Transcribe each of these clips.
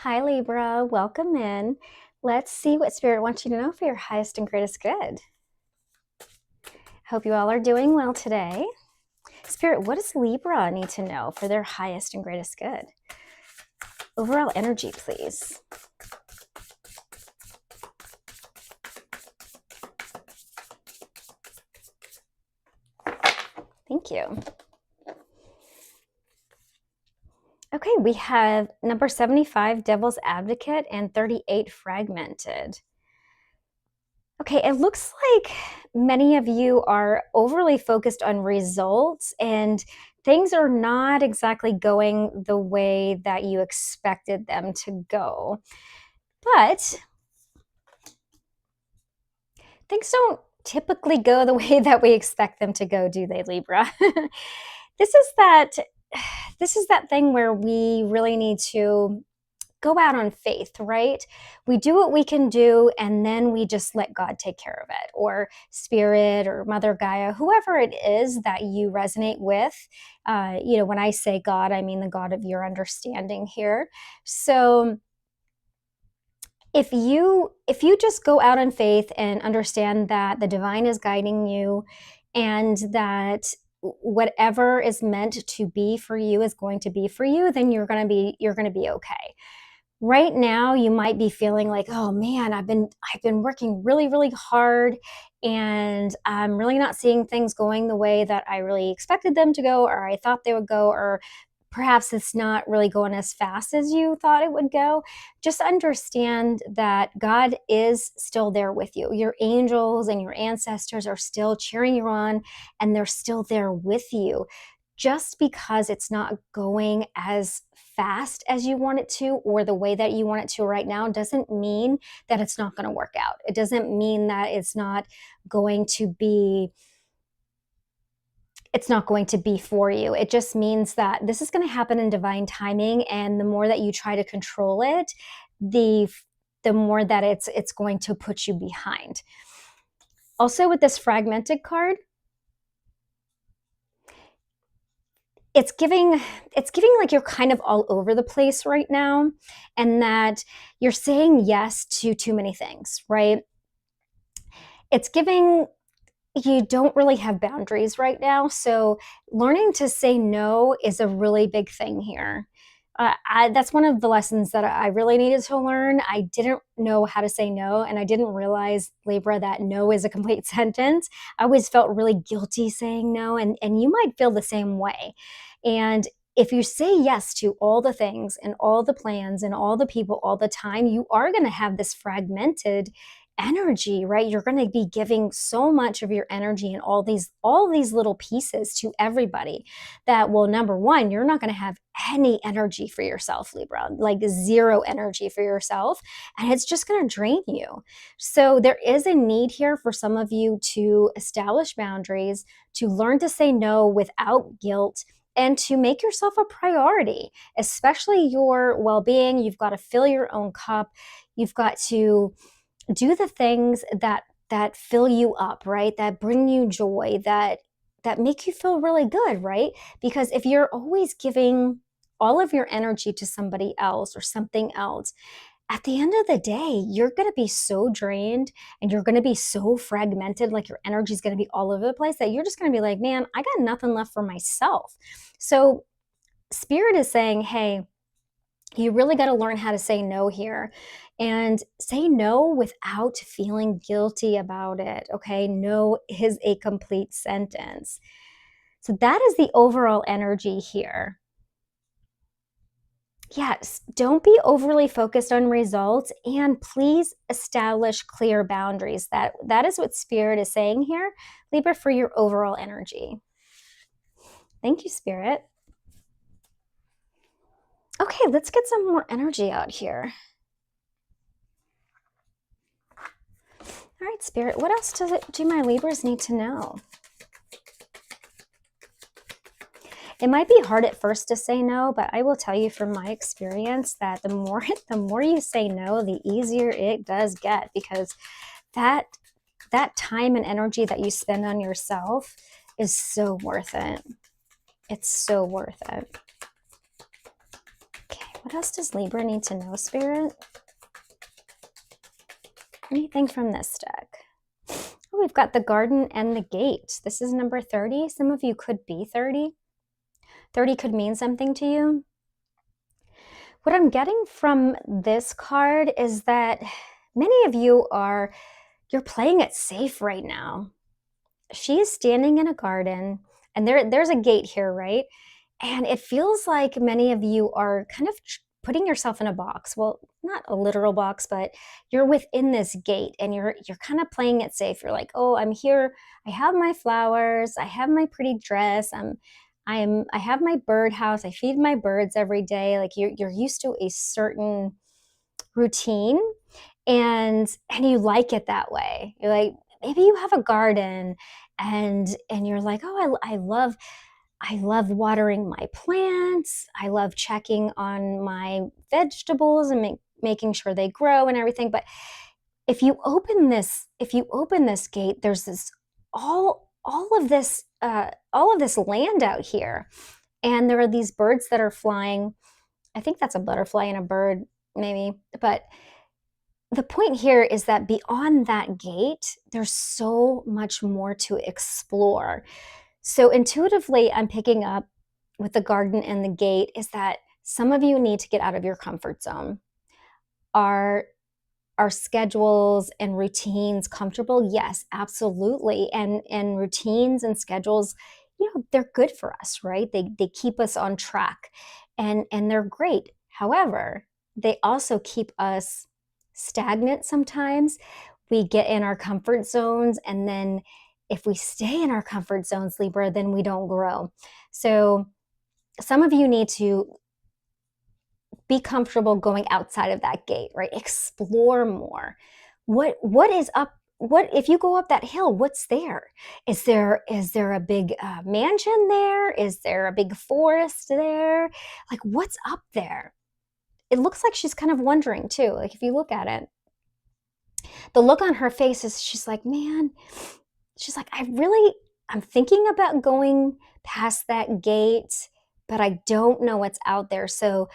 Hi, Libra. Welcome in. Let's see what Spirit wants you to know for your highest and greatest good. Hope you all are doing well today. Spirit, what does Libra need to know for their highest and greatest good? Overall energy, please. Thank you. Okay, we have number 75, Devil's Advocate, and 38, Fragmented. Okay, it looks like many of you are overly focused on results and things are not exactly going the way that you expected them to go. But things don't typically go the way that we expect them to go, do they, Libra? this is that this is that thing where we really need to go out on faith, right? We do what we can do and then we just let God take care of it, or Spirit or Mother Gaia, whoever it is that you resonate with. When I say God, I mean the God of your understanding here. So if you just go out on faith and understand that the divine is guiding you and that whatever is meant to be for you is going to be for you, then you're going to be okay. Right now you might be feeling like, oh man, I've been working really, really hard and I'm really not seeing things going the way that I really expected them to go, or I thought they would go, or perhaps it's not really going as fast as you thought it would go. Just understand that God is still there with you. Your angels and your ancestors are still cheering you on and they're still there with you. Just because it's not going as fast as you want it to or the way that you want it to right now doesn't mean that it's not going to work out. It doesn't mean that it's not going to be for you. It just means that this is going to happen in divine timing, and the more that you try to control it, the more that it's going to put you behind. Also, with this Fragmented card, it's giving like you're kind of all over the place right now, and that you're saying yes to too many things, right? It's giving you don't really have boundaries right now. So learning to say no is a really big thing here. That's one of the lessons that I really needed to learn. I didn't know how to say no, and I didn't realize, Libra, that no is a complete sentence. I always felt really guilty saying no, and you might feel the same way. And if you say yes to all the things and all the plans and all the people all the time, you are going to have this fragmented energy, right? You're going to be giving so much of your energy and all these little pieces to everybody that, well, number one, you're not going to have any energy for yourself, Libra, like zero energy for yourself, and it's just going to drain you. So there is a need here for some of you to establish boundaries, to learn to say no without guilt, and to make yourself a priority, especially your well-being. You've got to fill your own cup. You've got to do the things that fill you up, right? That bring you joy, that make you feel really good, right? Because if you're always giving all of your energy to somebody else or something else, at the end of the day, you're going to be so drained and you're going to be so fragmented, like your energy is going to be all over the place, that you're just going to be like, man, I got nothing left for myself. So Spirit is saying, hey, you really got to learn how to say no here, and say no without feeling guilty about it. Okay. No is a complete sentence. So that is the overall energy here. Yes, don't be overly focused on results, and please establish clear boundaries. That is what Spirit is saying here, Libra, for your overall energy. Thank you, Spirit. Okay, let's get some more energy out here. All right, Spirit, what else do my Libras need to know? It might be hard at first to say no, but I will tell you from my experience that the more you say no, the easier it does get, because that time and energy that you spend on yourself is so worth it. It's so worth it. Okay, What else does Libra need to know, Spirit? Anything from this deck? Oh, we've got the garden and the gate. This is number 30. Some of you could be 30. 30 could mean something to you. What I'm getting from this card is that many of you you're playing it safe right now. She is standing in a garden, and there's a gate here, right? And it feels like many of you are kind of putting yourself in a box. Well, not a literal box, but you're within this gate and you're kind of playing it safe. You're like, oh, I'm here. I have my flowers. I have my pretty dress. I have my birdhouse. I feed my birds every day. Like you're used to a certain routine, and you like it that way. You're like, maybe you have a garden and you're like, oh, I love watering my plants. I love checking on my vegetables and making sure they grow and everything. But if you open this gate, there's this all of this land out here, and there are these birds that are flying. I think that's a butterfly and a bird, maybe. But the point here is that beyond that gate, there's so much more to explore. So intuitively, I'm picking up with the garden and the gate is that some of you need to get out of your comfort zone. Are schedules and routines comfortable? Yes, absolutely. And routines and schedules, they're good for us, right? They keep us on track, and they're great. However, they also keep us stagnant sometimes. We get in our comfort zones, and then if we stay in our comfort zones, Libra, then we don't grow. So some of you need to be comfortable going outside of that gate, right? Explore more. What is up? What if you go up that hill? What's there? Is there a big mansion there? Is there a big forest there? Like, what's up there? It looks like she's kind of wondering too. Like, if you look at it, the look on her face is she's like, man, she's like, I'm thinking about going past that gate, but I don't know what's out there. So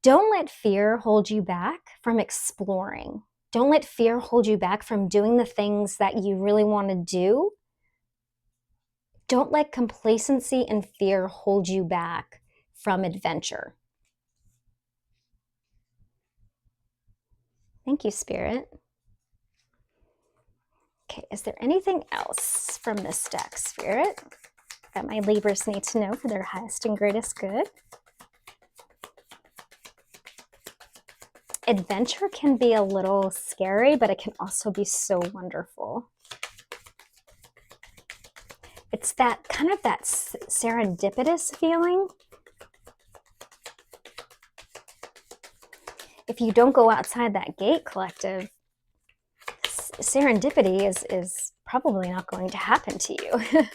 don't let fear hold you back from exploring. Don't let fear hold you back from doing the things that you really want to do. Don't let complacency and fear hold you back from adventure. Thank you, Spirit. Okay, is there anything else from this deck, Spirit, that my Libras need to know for their highest and greatest good? Adventure can be a little scary, but it can also be so wonderful. It's that kind of that serendipitous feeling. If you don't go outside that gate, collective, serendipity is probably not going to happen to you.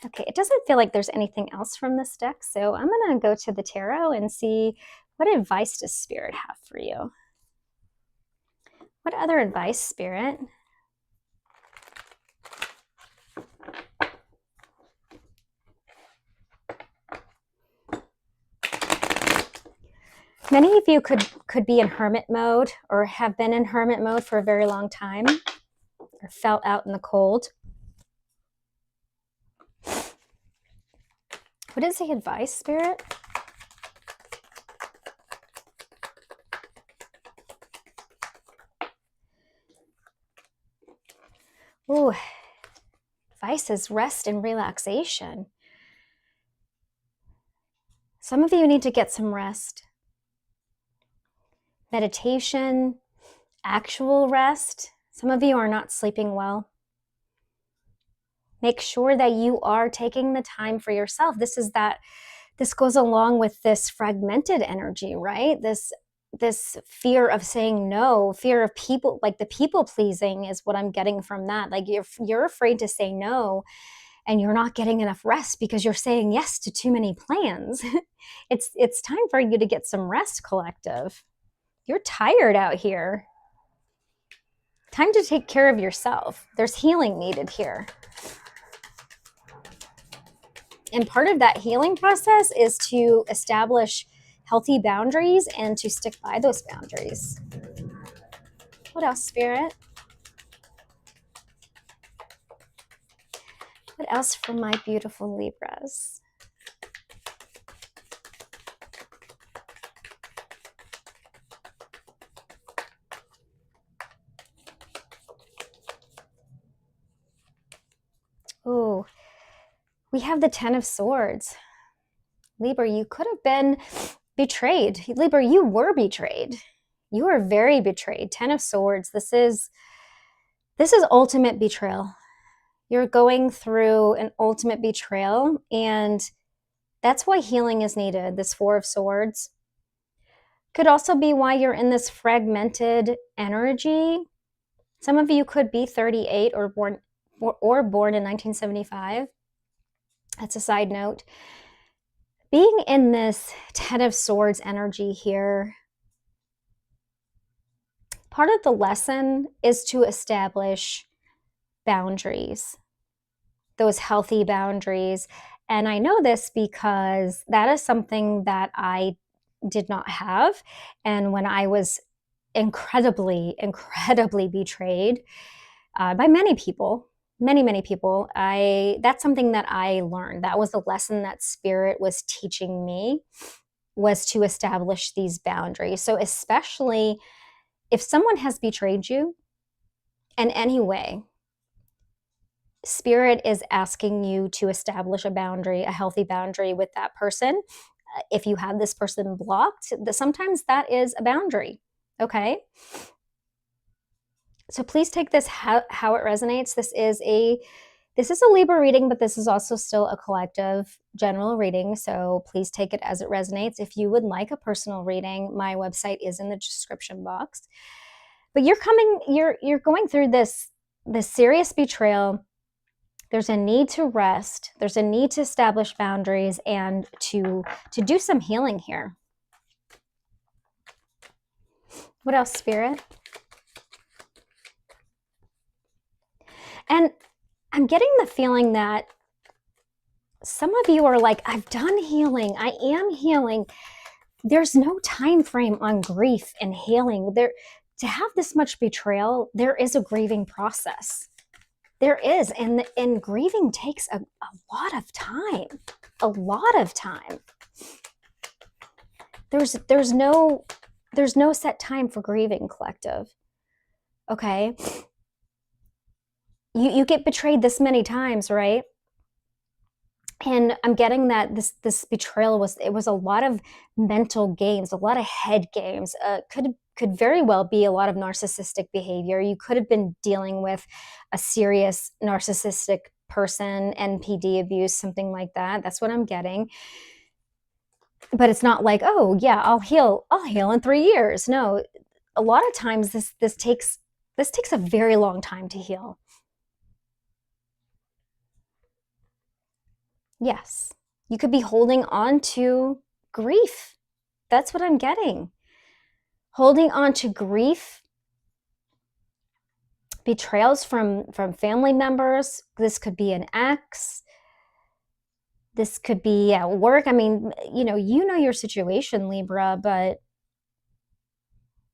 Okay, it doesn't feel like there's anything else from this deck, so I'm going to go to the tarot and see what advice does Spirit have for you. What other advice, Spirit? Many of you could be in hermit mode or have been in hermit mode for a very long time or felt out in the cold. What is the advice, Spirit? Ooh, advice is rest and relaxation. Some of you need to get some rest. Meditation, actual rest. Some of you are not sleeping well. Make sure that you are taking the time for yourself. This goes along with this fragmented energy, right? This fear of saying no, fear of people, like the people pleasing is what I'm getting from that. Like you're afraid to say no, and you're not getting enough rest because you're saying yes to too many plans. It's time for you to get some rest, collective. You're tired out here. Time to take care of yourself. There's healing needed here. And part of that healing process is to establish healthy boundaries and to stick by those boundaries. What else, Spirit? What else for my beautiful Libras? Oh, we have the Ten of Swords. Libra, you could have been betrayed. Libra, you were betrayed. You were very betrayed. Ten of Swords. This is ultimate betrayal. You're going through an ultimate betrayal, and that's why healing is needed. This Four of Swords could also be why you're in this fragmented energy. Some of you could be 38 or born in 1975. That's a side note. Being in this Ten of Swords energy here, part of the lesson is to establish boundaries, those healthy boundaries. And I know this because that is something that I did not have. And when I was incredibly betrayed by many people, many people, that's something that I learned. That was the lesson that Spirit was teaching me, was to establish these boundaries. So especially if someone has betrayed you in any way, Spirit is asking you to establish a boundary, a healthy boundary with that person. If you have this person blocked, sometimes that is a boundary. Okay. So please take this how it resonates. This is a Libra reading, but this is also still a collective general reading. So please take it as it resonates. If you would like a personal reading, my website is in the description box. But you're going through this serious betrayal. There's a need to rest. There's a need to establish boundaries and to do some healing here. What else, Spirit? And I'm getting the feeling that some of you are like, I've done healing. I am healing. There's no time frame on grief and healing. To have this much betrayal, there is a grieving process. There is, and grieving takes a lot of time. A lot of time. There's no set time for grieving, collective. Okay? You get betrayed this many times, right? And I'm getting that this betrayal was a lot of mental games, a lot of head games. Could very well be a lot of narcissistic behavior. You could have been dealing with a serious narcissistic person, NPD abuse, something like that. That's what I'm getting. But it's not like, oh yeah, I'll heal in 3 years. No, a lot of times this takes a very long time to heal. Yes. You could be holding on to grief. That's what I'm getting. Holding on to grief, betrayals from family members. This could be an ex. This could be at work. I mean, you know your situation, Libra, but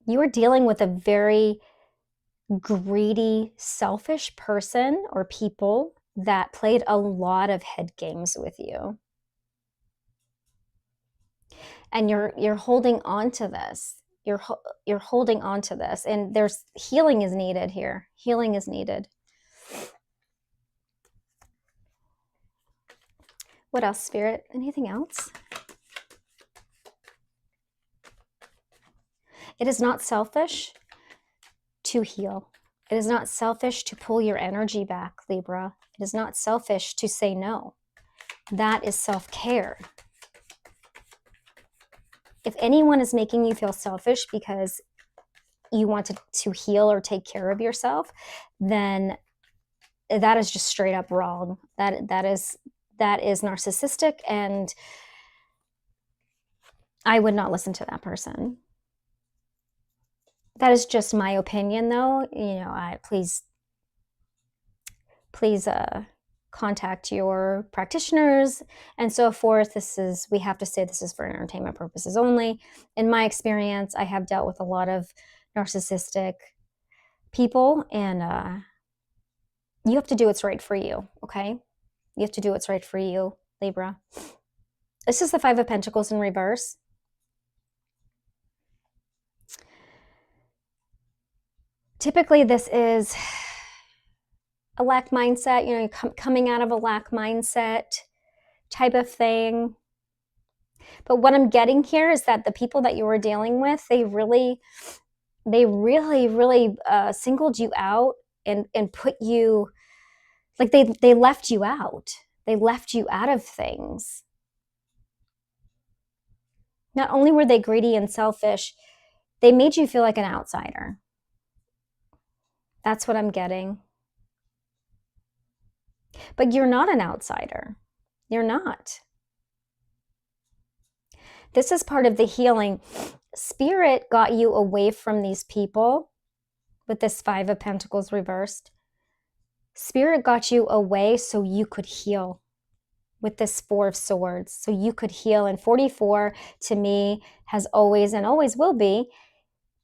you are dealing with a very greedy, selfish person or people that played a lot of head games with you. And you're holding on to this. You're holding on to this, and there's healing is needed here. Healing is needed. What else, Spirit? Anything else? It is not selfish to heal. It is not selfish to pull your energy back, Libra. It is not selfish to say no. That is self-care. If anyone is making you feel selfish because you want to heal or take care of yourself, then that is just straight up wrong. That is narcissistic, and I would not listen to that person. That is just my opinion, though. Please contact your practitioners and so forth. We have to say this is for entertainment purposes only. In my experience, I have dealt with a lot of narcissistic people, and you have to do what's right for you, okay? You have to do what's right for you, Libra. This is the Five of Pentacles in reverse. Typically, this is a lack mindset, you know, coming out of a lack mindset type of thing. But what I'm getting here is that the people that you were dealing with, they really singled you out and put you, like they left you out. They left you out of things. Not only were they greedy and selfish, they made you feel like an outsider. That's what I'm getting. But you're not an outsider. You're not. This is part of the healing. Spirit got you away from these people with this Five of Pentacles reversed. Spirit got you away so you could heal with this Four of Swords, so you could heal. And 44 to me has always and always will be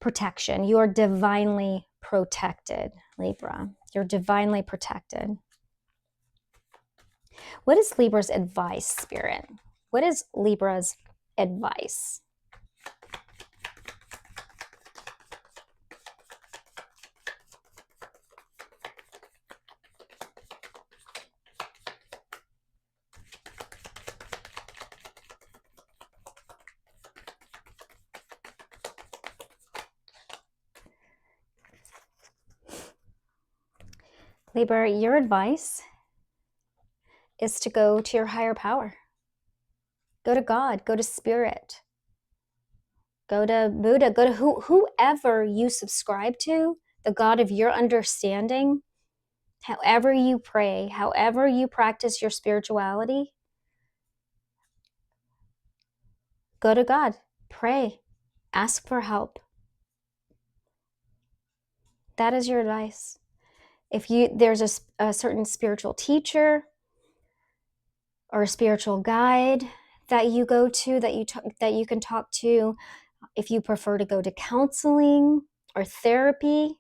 protection. You are divinely protected, Libra. You're divinely protected. What is Libra's advice, Spirit? What is Libra's advice? Libra, your advice is to go to your higher power. Go to God, go to Spirit, go to Buddha, go to whoever you subscribe to, the God of your understanding. However you pray, however you practice your spirituality, go to God, pray, ask for help. That is your advice. If there's a certain spiritual teacher or a spiritual guide that you go to, that you can talk to, if you prefer to go to counseling or therapy,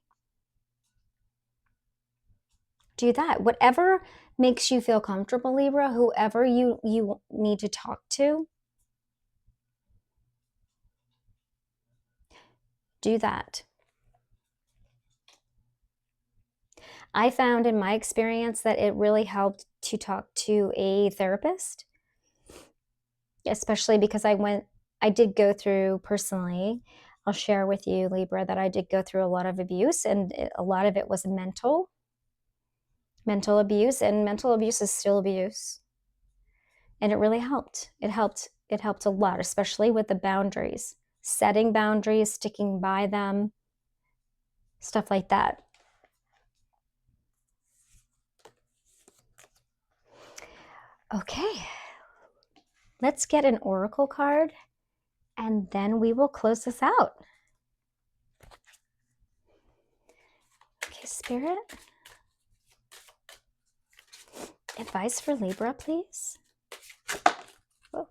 do that. Whatever makes you feel comfortable, Libra, whoever you need to talk to, do that. I found in my experience that it really helped to talk to a therapist, especially because I did go through personally, I'll share with you, Libra, that I did go through a lot of abuse, and a lot of it was mental abuse, and mental abuse is still abuse. And it really helped. It helped a lot, especially with the boundaries, setting boundaries, sticking by them, stuff like that. Okay, let's get an oracle card and then we will close this out. Okay, Spirit, advice for Libra, please. Whoa.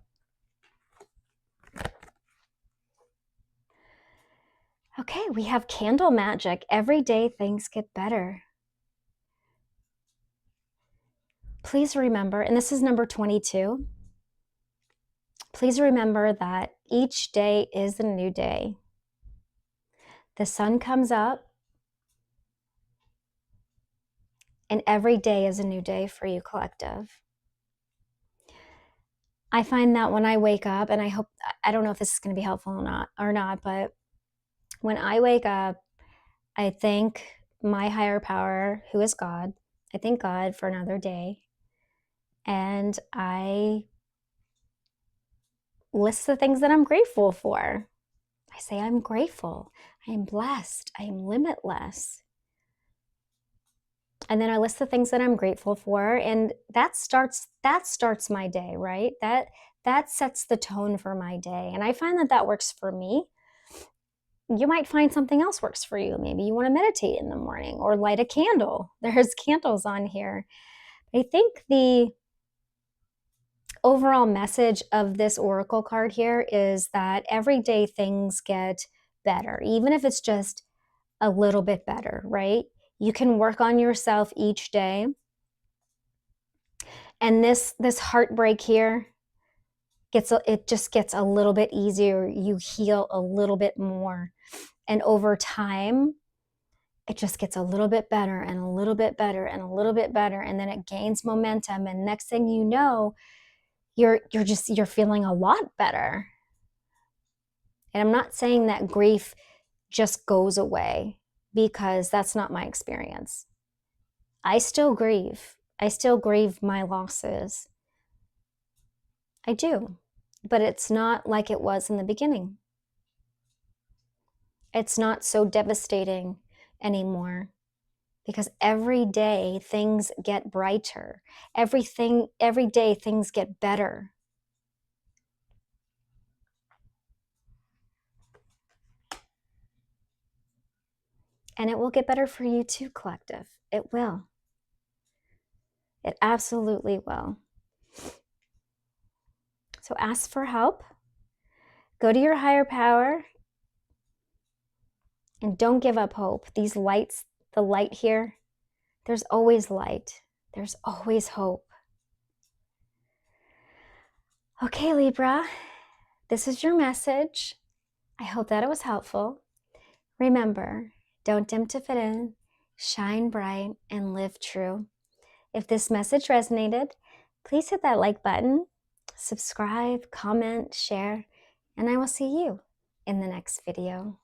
Okay, we have candle magic. Every day things get better. Please remember, and this is number 22, please remember that each day is a new day. The sun comes up, and every day is a new day for you, collective. I find that when I wake up, and I don't know if this is going to be helpful or not, but when I wake up, I thank my higher power, who is God. I thank God for another day. And I list the things that I'm grateful for. I say, I'm grateful, I am blessed, I am limitless. And then I list the things that I'm grateful for, and that starts my day, right? That sets the tone for my day. And I find that works for me. You might find something else works for you. Maybe you want to meditate in the morning or light a candle. There's candles on here. I think the overall message of this oracle card here is that every day things get better, even if it's just a little bit better, right? You can work on yourself each day. And this heartbreak here it just gets a little bit easier. You heal a little bit more. And over time, it just gets a little bit better and a little bit better and a little bit better. And then it gains momentum. And next thing you know, you're feeling a lot better. And I'm not saying that grief just goes away, because that's not my experience. I still grieve. I still grieve my losses. I do. But it's not like it was in the beginning. It's not so devastating anymore, because every day things get brighter. Every day things get better. And it will get better for you too, collective. It will. It absolutely will. So ask for help. Go to your higher power. And don't give up hope. These lights, the light here, there's always light. There's always hope. Okay, Libra, this is your message. I hope that it was helpful. Remember, don't dim to fit in, shine bright, and live true. If this message resonated, please hit that like button, subscribe, comment, share, and I will see you in the next video.